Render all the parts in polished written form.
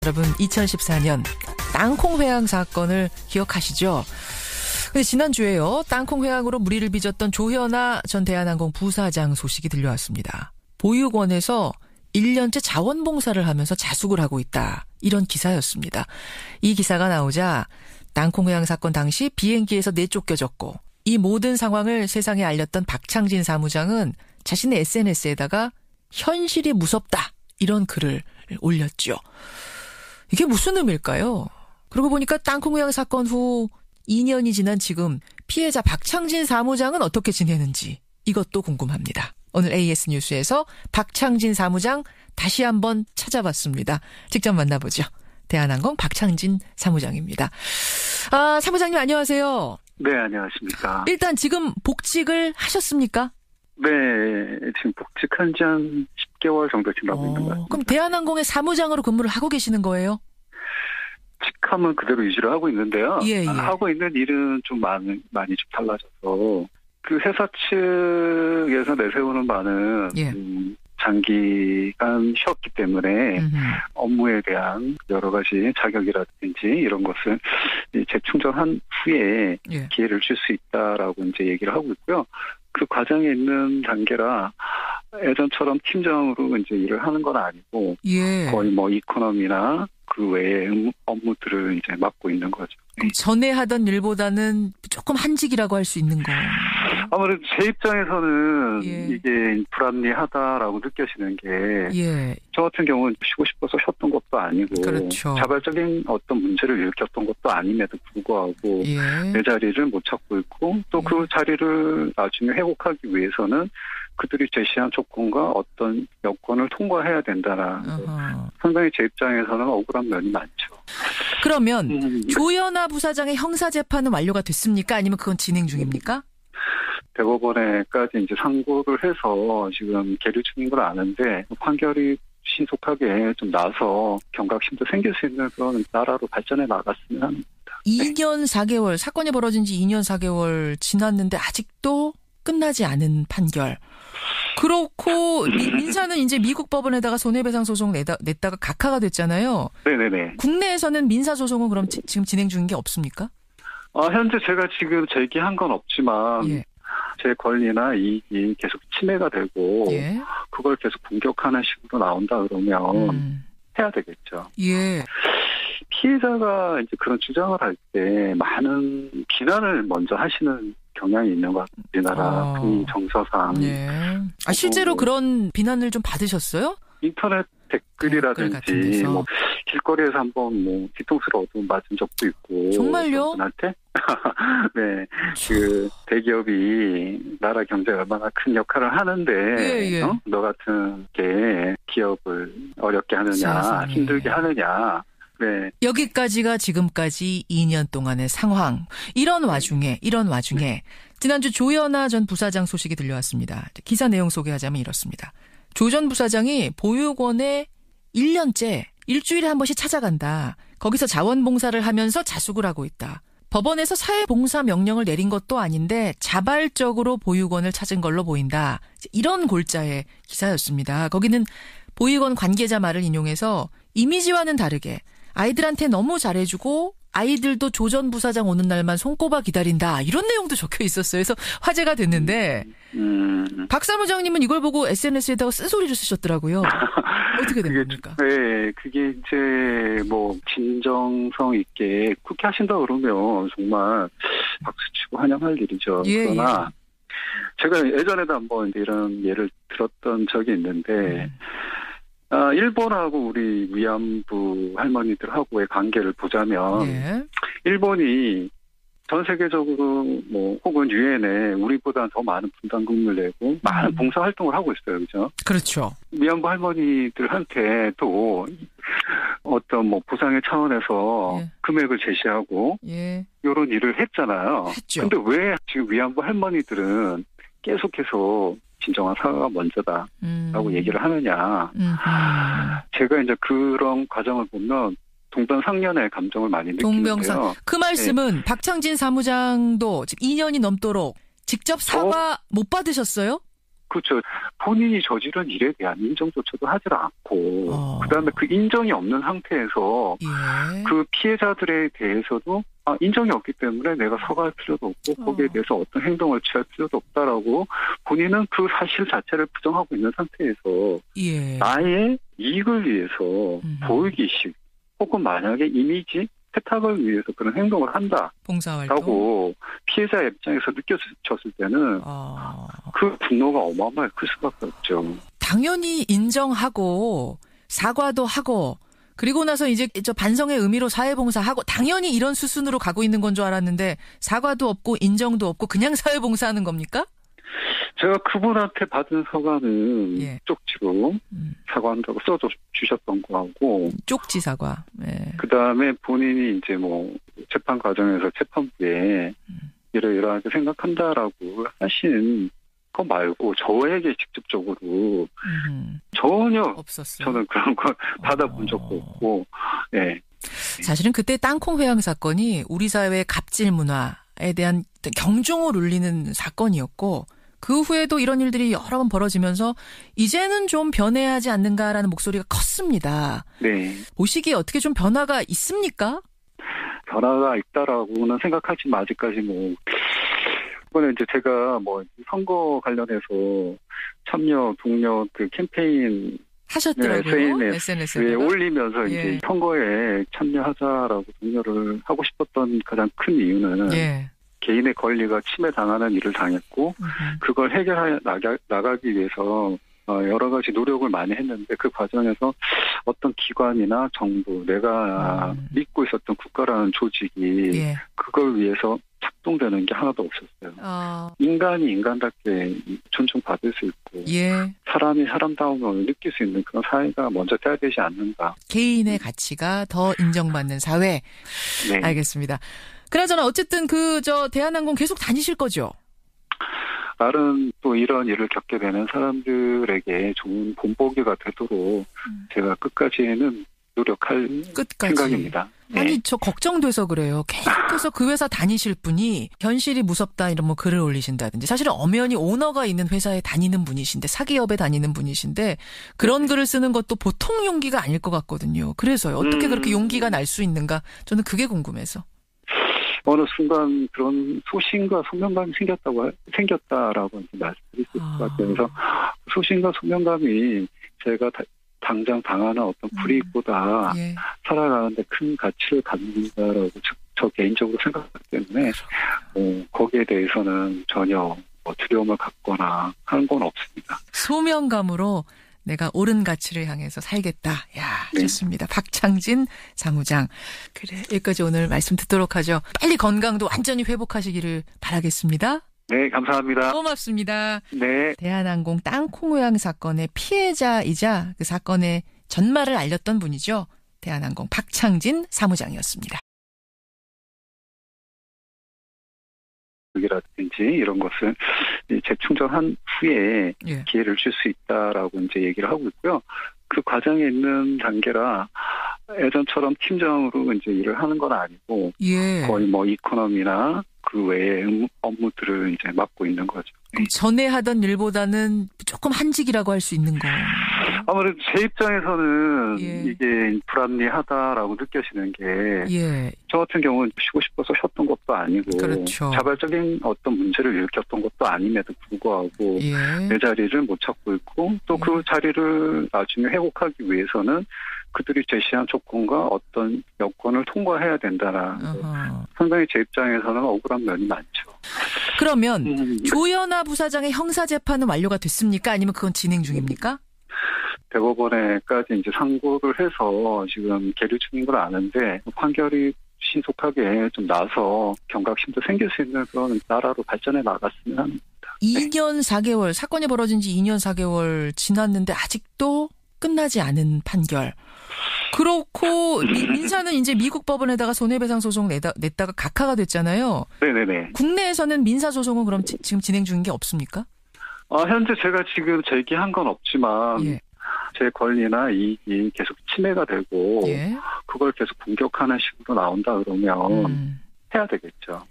여러분 2014년 땅콩 회항 사건을 기억하시죠? 근데 지난주에요. 땅콩 회항으로 물의를 빚었던 조현아 전 대한항공 부사장 소식이 들려왔습니다. 보육원에서 1년째 자원봉사를 하면서 자숙을 하고 있다. 이런 기사였습니다. 이 기사가 나오자 땅콩 회항 사건 당시 비행기에서 내쫓겨졌고 이 모든 상황을 세상에 알렸던 박창진 사무장은 자신의 SNS에다가 현실이 무섭다. 이런 글을 올렸죠. 이게 무슨 의미일까요? 그러고 보니까 땅콩 회항 사건 후 2년이 지난 지금 피해자 박창진 사무장은 어떻게 지내는지 이것도 궁금합니다. 오늘 AS 뉴스에서 박창진 사무장 다시 한번 찾아봤습니다. 직접 만나보죠. 대한항공 박창진 사무장입니다. 사무장님 안녕하세요. 네, 안녕하십니까. 일단 지금 복직을 하셨습니까? 네, 지금 복직한 지 한 10개월 정도 지나고 있는 것 같습니다. 그럼 대한항공의 사무장으로 근무를 하고 계시는 거예요? 직함은 그대로 유지를 하고 있는데요. 예. 하고 있는 일은 좀 많이 좀 달라져서 그 회사 측에서 내세우는 바는 장기간 쉬었기 때문에 업무에 대한 여러 가지 자격이라든지 이런 것을 재충전한 후에 기회를 줄 수 있다라고 이제 얘기를 하고 있고요. 그 과정에 있는 단계라 예전처럼 팀장으로 이제 일을 하는 건 아니고 거의 뭐 이코노미나 그 외의 업무들을 이제 맡고 있는 거죠. 그럼 전에 하던 일보다는 조금 한직이라고 할 수 있는 거. 아무래도 제 입장에서는 이게 불합리하다라고 느껴지는 게 저 같은 경우는 쉬고 싶어서 쉬었던 것도 아니고 그렇죠. 자발적인 어떤 문제를 일으켰던 것도 아님에도 불구하고 내 자리를 못 찾고 있고 또 그 자리를 나중에 회복하기 위해서는 그들이 제시한 조건과 어떤 여건을 통과해야 된다라는 상당히 제 입장에서는 억울한 면이 많죠. 그러면 조현아 부사장의 형사재판은 완료가 됐습니까? 아니면 그건 진행 중입니까? 대법원에까지 이제 상고를 해서 지금 계류 중인 걸 아는데 판결이 신속하게 좀 나서 경각심도 생길 수 있는 그런 나라로 발전해 나갔으면 합니다. 2년 4개월, 사건이 벌어진 지 2년 4개월 지났는데 아직도 끝나지 않은 판결. 그렇고 민사는 이제 미국 법원에다가 손해배상 소송 냈다가 각하가 됐잖아요. 네네네. 국내에서는 민사 소송은 그럼 지금 진행 중인 게 없습니까? 현재 제가 지금 제기한 건 없지만 제 권리나 이익이 계속 침해가 되고 그걸 계속 공격하는 식으로 나온다 그러면 해야 되겠죠. 피해자가 이제 그런 주장을 할 때 많은 비난을 먼저 하시는 경향이 있는 것 같아요. 우리나라 분위 정서상. 실제로 그런 비난을 좀 받으셨어요? 인터넷 댓글이라든지 뭐 길거리에서 한번 뭐 뒤통수를 얻어맞은 적도 있고. 정말요? 분한테? 네, 그 대기업이 나라 경제에 얼마나 큰 역할을 하는데 너 같은 게 기업을 어렵게 하느냐, 세상에. 힘들게 하느냐. 네. 여기까지가 지금까지 2년 동안의 상황. 이런 와중에 지난주 조현아 전 부사장 소식이 들려왔습니다. 기사 내용 소개하자면 이렇습니다. 조 전 부사장이 보육원에 1년째 일주일에 한 번씩 찾아간다. 거기서 자원봉사를 하면서 자숙을 하고 있다. 법원에서 사회봉사 명령을 내린 것도 아닌데 자발적으로 보육원을 찾은 걸로 보인다. 이런 골자의 기사였습니다. 거기는 보육원 관계자 말을 인용해서 이미지와는 다르게 아이들한테 너무 잘해주고 아이들도 조 전 부사장 오는 날만 손꼽아 기다린다. 이런 내용도 적혀 있었어요. 그래서 화제가 됐는데 박 사무장님은 이걸 보고 SNS에다가 쓴소리를 쓰셨더라고요. 어떻게 된 겁니까? 네, 그게 이제 뭐 진정성 있게 그렇게 하신다 그러면 정말 박수치고 환영할 일이죠. 그러나 제가 예전에도 한번 이런 예를 들었던 적이 있는데 일본하고 우리 위안부 할머니들하고의 관계를 보자면 일본이 전 세계적으로 뭐 혹은 유엔에 우리보다 더 많은 분담금을 내고 많은 봉사활동을 하고 있어요. 그죠? 그렇죠. 위안부 할머니들한테 또 어떤 뭐 보상의 차원에서 금액을 제시하고 이런 일을 했잖아요. 근데 왜 지금 위안부 할머니들은 계속해서 진정한 사과가 먼저다라고 얘기를 하느냐. 제가 이제 그런 과정을 보면 동병상련의 감정을 많이 느끼는데요. 그 말씀은 박창진 사무장도 지금 2년이 넘도록 직접 사과 못 받으셨어요? 그렇죠. 본인이 저지른 일에 대한 인정조차도 하질 않고 그다음에 그 인정이 없는 상태에서 예. 그 피해자들에 대해서도 인정이 없기 때문에 내가 사과할 필요도 없고 거기에 대해서 어떤 행동을 취할 필요도 없다라고 본인은 그 사실 자체를 부정하고 있는 상태에서 예. 나의 이익을 위해서 보이기식 혹은 만약에 이미지 세탁을 위해서 그런 행동을 한다라고 봉사활동? 피해자 입장에서 느껴졌을 때는 그 분노가 어마어마하게 클 수밖에 없죠. 당연히 인정하고 사과도 하고 그리고 나서 이제 저 반성의 의미로 사회봉사하고 당연히 이런 수순으로 가고 있는 건 줄 알았는데 사과도 없고 인정도 없고 그냥 사회봉사하는 겁니까? 제가 그분한테 받은 사과는 쪽지로 사과한다고 써주셨던 거하고 쪽지 사과. 예. 그다음에 본인이 이제 뭐 재판 과정에서 재판부에 이러이러하게 생각한다라고 하신 거 말고 저에게 직접적으로 전혀 없었어요. 저는 그런 걸 받아본 적도 없고. 예. 사실은 그때 땅콩 회항 사건이 우리 사회의 갑질 문화에 대한 경종을 울리는 사건이었고 그 후에도 이런 일들이 여러 번 벌어지면서 이제는 좀 변해야 하지 않는가라는 목소리가 컸습니다. 네. 보시기에 어떻게 좀 변화가 있습니까? 변화가 있다라고는 생각하지만 아직까지 뭐 이번에 이제 제가 뭐 선거 관련해서 참여 동료 그 캠페인 하셨더라고요. SNS에 올리면서 이제 선거에 참여하자라고 동료를 하고 싶었던 가장 큰 이유는 개인의 권리가 침해당하는 일을 당했고 그걸 해결해 나가기 위해서 여러 가지 노력을 많이 했는데 그 과정에서 어떤 기관이나 정부, 내가 믿고 있었던 국가라는 조직이 그걸 위해서 작동되는 게 하나도 없었어요. 인간이 인간답게 존중받을 수 있고 사람이 사람다움을 느낄 수 있는 그런 사회가 먼저 돼야 되지 않는가. 개인의 가치가 더 인정받는 사회. 네. 알겠습니다. 그나저나 어쨌든 대한항공 계속 다니실 거죠? 다른 또 이런 일을 겪게 되는 사람들에게 좋은 본보기가 되도록 제가 끝까지는 노력할 생각입니다. 네. 아니 저 걱정돼서 그래요. 계속해서 그 회사 다니실 분이 현실이 무섭다 이런 뭐 글을 올리신다든지 사실은 엄연히 오너가 있는 회사에 다니는 분이신데 사기업에 다니는 분이신데 그런 글을 쓰는 것도 보통 용기가 아닐 것 같거든요. 그래서요. 어떻게 그렇게 용기가 날 수 있는가 저는 그게 궁금해서. 어느 순간 그런 소신과 소명감이 생겼다라고 말씀드릴 수 있을 것 같아요. 그래서 소신과 소명감이 제가 당장 당하는 어떤 불이익보다 살아가는데 큰 가치를 갖는다라고 저 개인적으로 생각하기 때문에 거기에 대해서는 전혀 두려움을 갖거나 하는 건 없습니다. 소명감으로 내가 옳은 가치를 향해서 살겠다. 야, 좋습니다. 박창진 사무장. 그래, 여기까지 오늘 말씀 듣도록 하죠. 빨리 건강도 완전히 회복하시기를 바라겠습니다. 네, 감사합니다. 고맙습니다. 네. 대한항공 땅콩 회항 사건의 피해자이자 그 사건의 전말을 알렸던 분이죠. 대한항공 박창진 사무장이었습니다. 이라든지 이런 것을 재충전한 후에 기회를 줄 수 있다라고 이제 얘기를 하고 있고요. 그 과정에 있는 단계라 예전처럼 팀장으로 이제 일을 하는 건 아니고 거의 뭐 이코노미나 그 외의 업무들을 이제 맡고 있는 거죠. 그럼 전에 하던 일보다는 조금 한직이라고 할 수 있는 거. 아무래도 제 입장에서는 이게 불합리하다라고 느껴지는 게 저 같은 경우는 쉬고 싶어서 쉬었던 것도 아니고 자발적인 어떤 문제를 일으켰던 것도 아님에도 불구하고 내 자리를 못 찾고 있고 또 그 자리를 나중에 회복하기 위해서는 그들이 제시한 조건과 어떤 여건을 통과해야 된다라는 상당히 제 입장에서는 억울한 면이 많죠. 그러면 조현아 부사장의 형사재판은 완료가 됐습니까? 아니면 그건 진행 중입니까? 대법원에까지 이제 상고를 해서 지금 계류 중인 걸 아는데 판결이 신속하게 좀 나서 경각심도 생길 수 있는 그런 나라로 발전해 나갔으면 합니다. 2년 4개월, 사건이 벌어진 지 2년 4개월 지났는데 아직도 끝나지 않은 판결. 그렇고 민사는 이제 미국 법원에다가 손해배상 소송 냈다가 각하가 됐잖아요. 네네네. 국내에서는 민사 소송은 그럼 지금 진행 중인 게 없습니까? 현재 제가 지금 제기한 건 없지만 제 권리나 이익이 계속 침해가 되고 그걸 계속 공격하는 식으로 나온다 그러면 해야 되겠죠.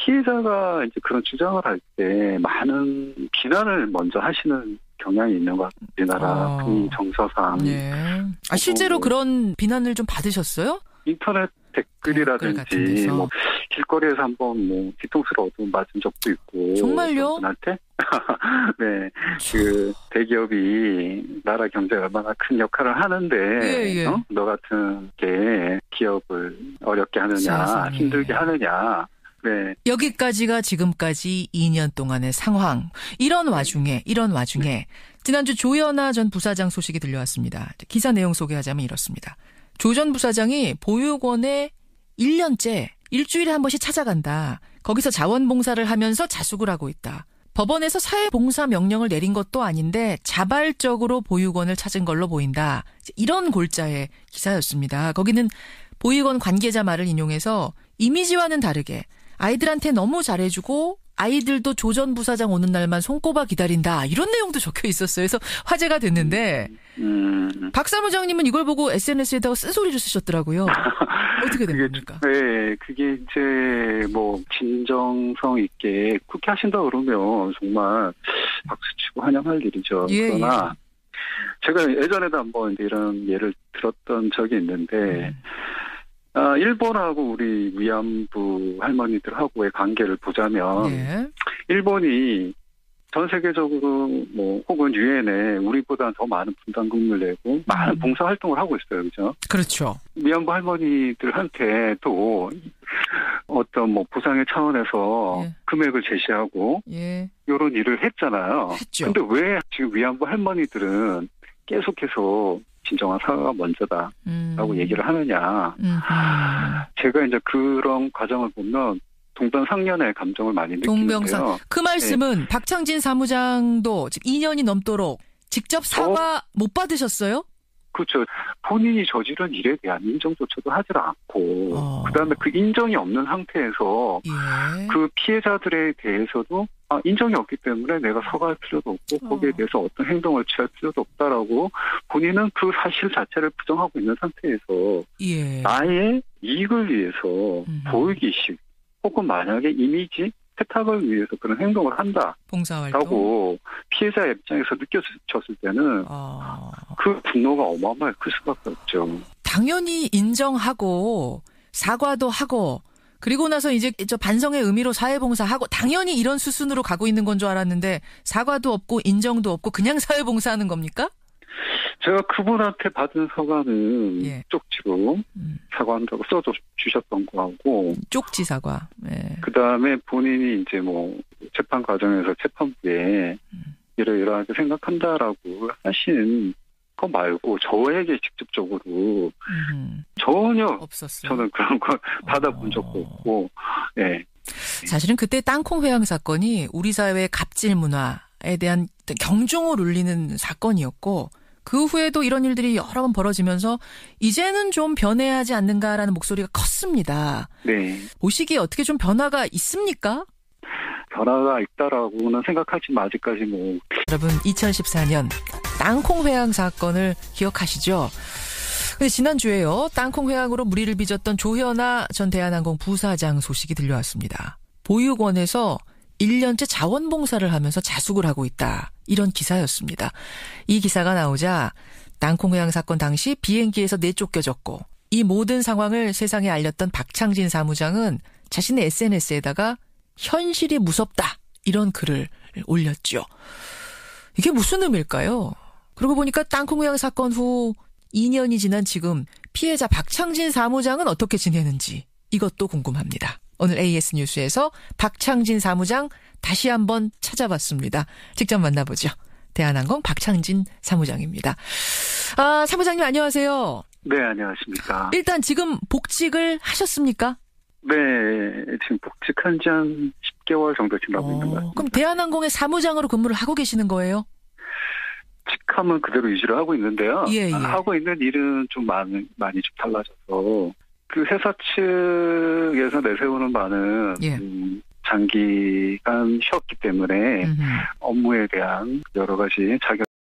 피해자가 이제 그런 주장을 할 때 많은 비난을 먼저 하시는 경향이 있는 것 같아요. 우리나라 정서상. 네. 실제로 그런 비난을 좀 받으셨어요? 인터넷 댓글이라든지 뭐 길거리에서 한번 뭐 뒤통수를 맞은 적도 있고. 정말요? 분한테 네, 그 대기업이 나라 경제에 얼마나 큰 역할을 하는데 너 같은 게 기업을 어렵게 하느냐, 세상에. 힘들게 하느냐. 네. 여기까지가 지금까지 2년 동안의 상황. 이런 와중에 지난주 조현아 전 부사장 소식이 들려왔습니다. 기사 내용 소개하자면 이렇습니다. 조 전 부사장이 보육원에 1년째 일주일에 한 번씩 찾아간다. 거기서 자원봉사를 하면서 자숙을 하고 있다. 법원에서 사회봉사 명령을 내린 것도 아닌데 자발적으로 보육원을 찾은 걸로 보인다. 이런 골자의 기사였습니다. 거기는 보육원 관계자 말을 인용해서 이미지와는 다르게 아이들한테 너무 잘해주고 아이들도 조 전 부사장 오는 날만 손꼽아 기다린다. 이런 내용도 적혀 있었어요. 그래서 화제가 됐는데 박 사무장님은 이걸 보고 SNS에다가 쓴소리를 쓰셨더라고요. 어떻게 된 겁니까? 네, 그게 이제 뭐 진정성 있게 그렇게 하신다 그러면 정말 박수치고 환영할 일이죠. 그러나 제가 예전에도 한번 이런 예를 들었던 적이 있는데 일본하고 우리 위안부 할머니들하고의 관계를 보자면 일본이 전 세계적으로 뭐 혹은 유엔에 우리보다 더 많은 분담금을 내고 많은 봉사활동을 하고 있어요. 그죠? 그렇죠. 위안부 할머니들한테 또 어떤 뭐 보상의 차원에서 금액을 제시하고 이런 일을 했잖아요. 했죠. 근데 왜 지금 위안부 할머니들은 계속해서 진정한 사과가 먼저다라고 얘기를 하느냐. 제가 이제 그런 과정을 보면 동병상련의 감정을 많이 느끼는데요. 그 말씀은 박창진 사무장도 지금 2년이 넘도록 직접 사과 못 받으셨어요? 그렇죠. 본인이 저지른 일에 대한 인정조차도 하질 않고 그다음에 그 인정이 없는 상태에서 그 피해자들에 대해서도 인정이 없기 때문에 내가 사과할 필요도 없고 거기에 대해서 어떤 행동을 취할 필요도 없다라고 본인은 그 사실 자체를 부정하고 있는 상태에서 나의 이익을 위해서 보이기식 혹은 만약에 이미지 세탁을 위해서 그런 행동을 한다라고 피해자 입장에서 느껴졌을 때는 그 분노가 어마어마하게 클 수밖에 없죠. 당연히 인정하고 사과도 하고 그리고 나서 이제 저 반성의 의미로 사회봉사하고 당연히 이런 수순으로 가고 있는 건 줄 알았는데 사과도 없고 인정도 없고 그냥 사회봉사하는 겁니까? 제가 그분한테 받은 사과는 쪽지로 사과한다고 써주셨던 거하고 쪽지 사과. 그다음에 본인이 이제 뭐 재판 과정에서 재판부에 이러이러하게 생각한다라고 하신 거 말고 저에게 직접적으로 전혀 없었어요. 저는 그런 걸 받아본 적도 없고. 사실은 그때 땅콩 회항 사건이 우리 사회의 갑질 문화에 대한 경종을 울리는 사건이었고 그 후에도 이런 일들이 여러 번 벌어지면서 이제는 좀 변해야 하지 않는가라는 목소리가 컸습니다. 보시기에 어떻게 좀 변화가 있습니까? 변화가 있다라고는 생각하지만 아직까지 뭐. 여러분 2014년 땅콩 회항 사건을 기억하시죠? 근데 지난주에요. 땅콩 회항으로 물의를 빚었던 조현아 전 대한항공 부사장 소식이 들려왔습니다. 보육원에서 1년째 자원봉사를 하면서 자숙을 하고 있다. 이런 기사였습니다. 이 기사가 나오자 땅콩 회항 사건 당시 비행기에서 내쫓겨졌고 이 모든 상황을 세상에 알렸던 박창진 사무장은 자신의 SNS에다가 현실이 무섭다. 이런 글을 올렸죠. 이게 무슨 의미일까요? 그러고 보니까 땅콩 회항 사건 후 2년이 지난 지금 피해자 박창진 사무장은 어떻게 지내는지 이것도 궁금합니다. 오늘 AS 뉴스에서 박창진 사무장 다시 한번 찾아봤습니다. 직접 만나보죠. 대한항공 박창진 사무장입니다. 사무장님 안녕하세요. 네, 안녕하십니까. 일단 지금 복직을 하셨습니까? 네, 지금 복직한 지 한 10개월 정도 지나고 있는 것 같습니다. 그럼 대한항공의 사무장으로 근무를 하고 계시는 거예요? 직함은 그대로 유지를 하고 있는데요. 하고 있는 일은 좀 많이 좀 달라져서 그 회사 측에서 내세우는 바는 장기간 쉬었기 때문에 업무에 대한 여러 가지 자격